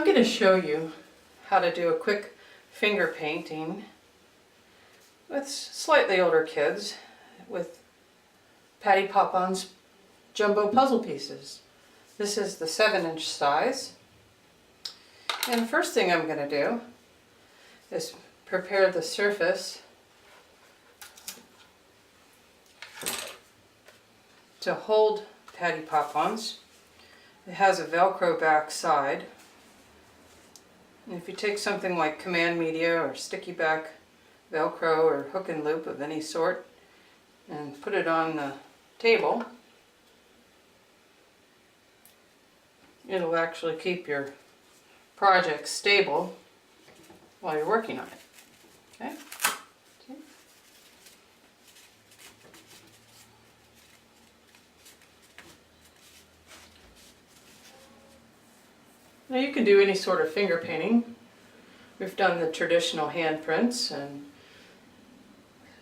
I'm going to show you how to do a quick finger painting with slightly older kids with Patty Pop-On's jumbo puzzle pieces. This is the 7-inch size. And the first thing I'm going to do is prepare the surface to hold Patty Pop-Ons. It has a Velcro back side. And if you take something like Command Media or sticky back Velcro or hook and loop of any sort and put it on the table, it'll actually keep your project stable while you're working on it. Okay? Now you can do any sort of finger painting. We've done the traditional handprints and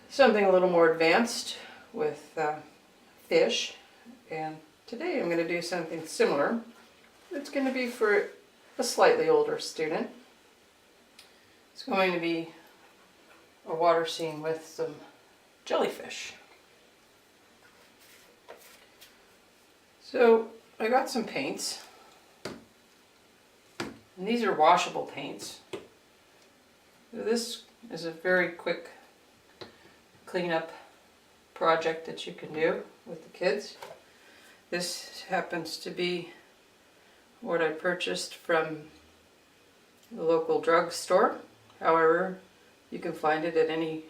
something a little more advanced with fish. And today I'm going to do something similar. It's going to be for a slightly older student. It's going to be a water scene with some jellyfish. So I got some paints. And these are washable paints. This is a very quick cleanup project that you can do with the kids. This happens to be what I purchased from the local drugstore. However, you can find it at any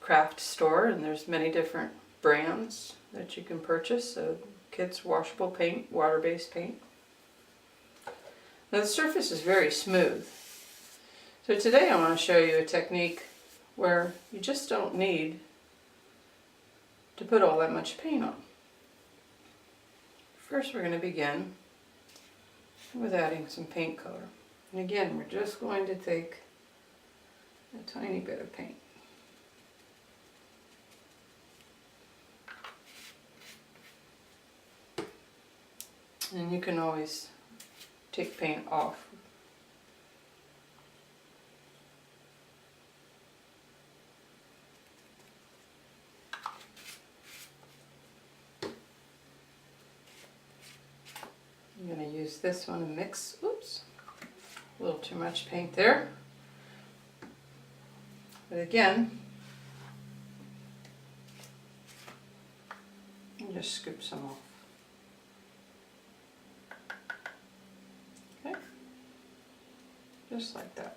craft store, and there's many different brands that you can purchase. So kids washable paint, water-based paint. Now the surface is very smooth. So today I want to show you a technique where you just don't need to put all that much paint on. First we're going to begin with adding some paint color. And again, we're just going to take a tiny bit of paint. And you can always take paint off. I'm going to use this one to mix. Oops, a little too much paint there. But again, and just scoop some off. Okay, just like that.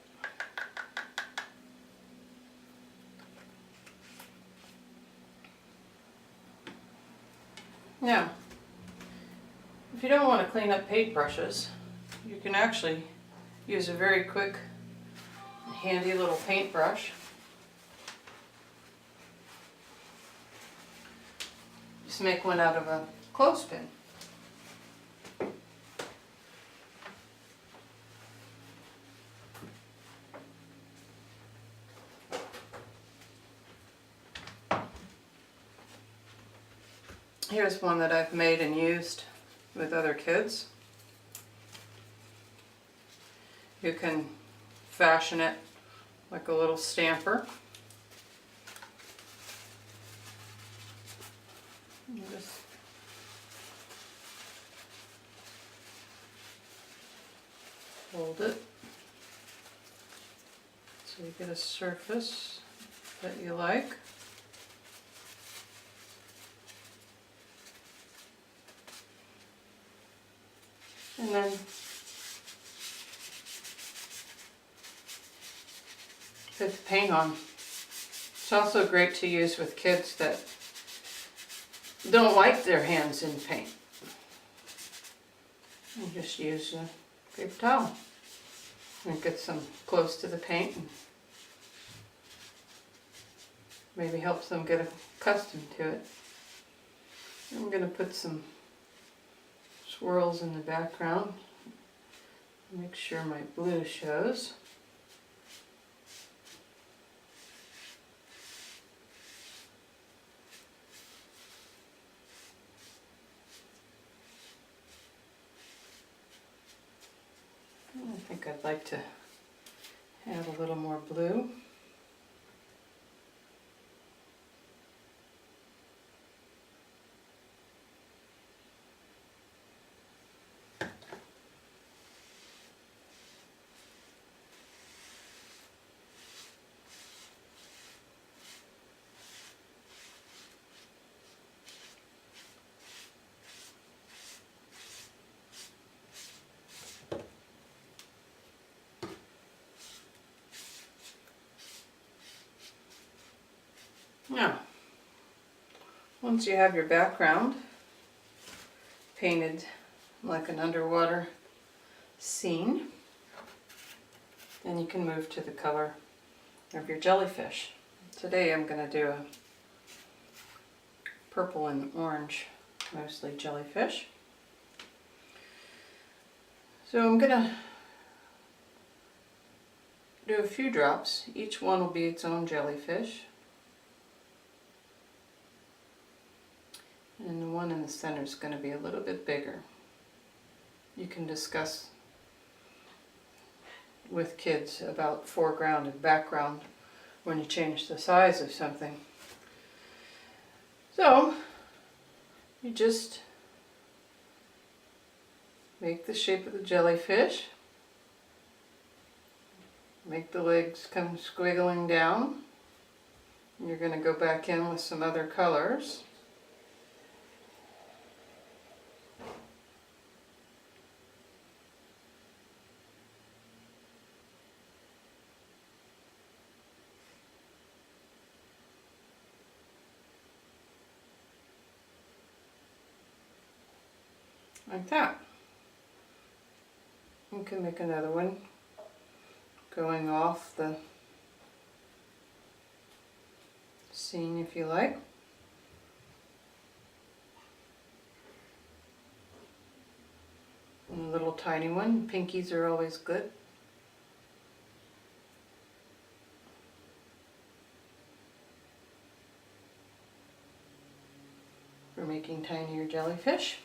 Now, if you don't want to clean up paintbrushes, you can actually use a very quick and handy little paintbrush. Just make one out of a clothespin. Here's one that I've made and used with other kids. You can fashion it like a little stamper. And just hold it so you get a surface that you like. And then put the paint on. It's also great to use with kids that don't like their hands in paint. You just use a paper towel and get some close to the paint and maybe helps them get accustomed to it. I'm going to put some swirls in the background. Make sure my blue shows. I think I'd like to add a little more blue. Now, once you have your background painted like an underwater scene, then you can move to the color of your jellyfish. Today I'm going to do a purple and orange, mostly jellyfish. So I'm going to do a few drops. Each one will be its own jellyfish. And the one in the center is going to be a little bit bigger. You can discuss with kids about foreground and background when you change the size of something. So, you just make the shape of the jellyfish. Make the legs come squiggling down. You're going to go back in with some other colors. Like that. You can make another one going off the scene if you like. And a little tiny one. Pinkies are always good. For making tinier jellyfish.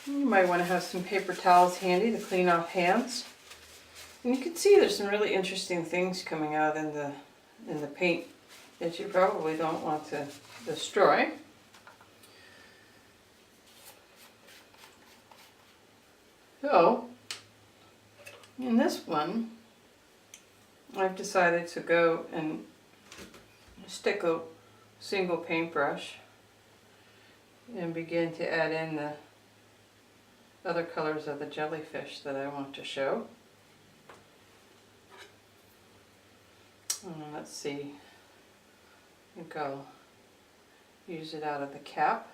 You might want to have some paper towels handy to clean off hands. And you can see there's some really interesting things coming out in the paint that you probably don't want to destroy. So, in this one, I've decided to go and stick a single paintbrush and begin to add in the other colors of the jellyfish that I want to show. Let's see, I think I'll use it out of the cap.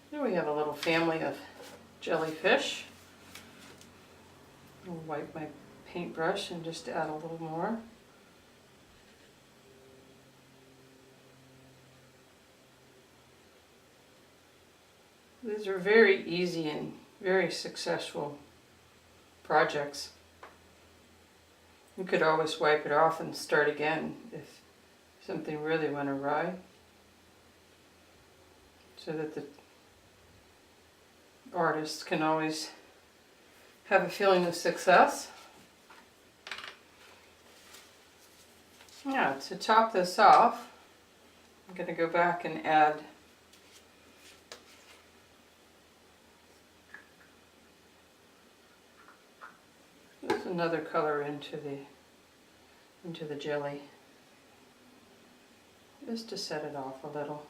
Here we have a little family of jellyfish. I'll wipe my paintbrush and just add a little more. These are very easy and very successful projects. You could always wipe it off and start again if something really went awry, so that the artists can always have a feeling of success. Yeah, to top this off, I'm going to go back and add just another color into the jelly, just to set it off a little.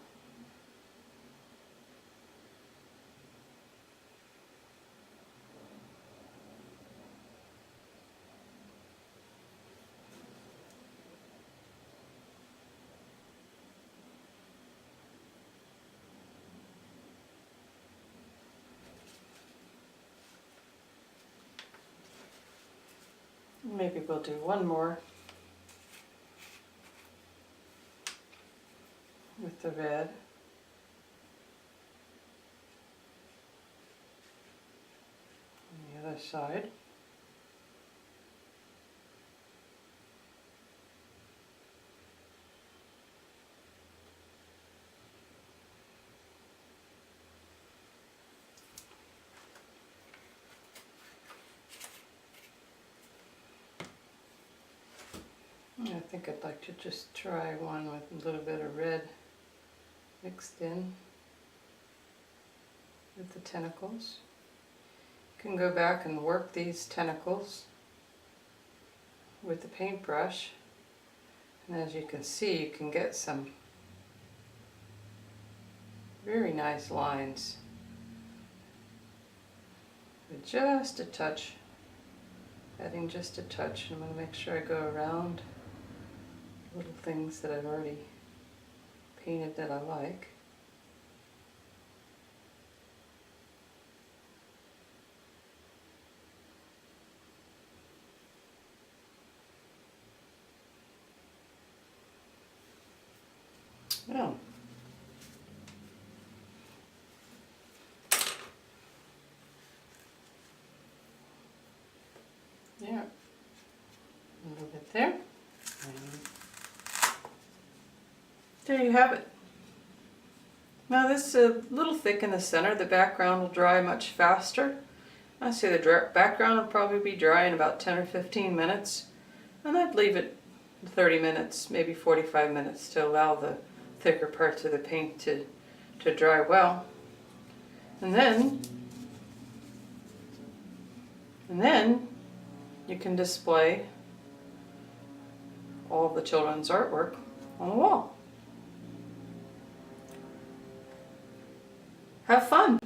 Maybe we'll do one more with the red. On the other side. I think I'd like to just try one with a little bit of red mixed in with the tentacles. You can go back and work these tentacles with the paintbrush, and as you can see, you can get some very nice lines with just a touch, adding just a touch. I'm going to make sure I go around little things that I've already painted that I like. Yeah. Yeah. A little bit there. And there you have it. Now this is a little thick in the center. The background will dry much faster. I say the background will probably be dry in about 10 or 15 minutes. And I'd leave it 30 minutes, maybe 45 minutes to allow the thicker parts of the paint to dry well. And then you can display all of the children's artwork on the wall. Have fun!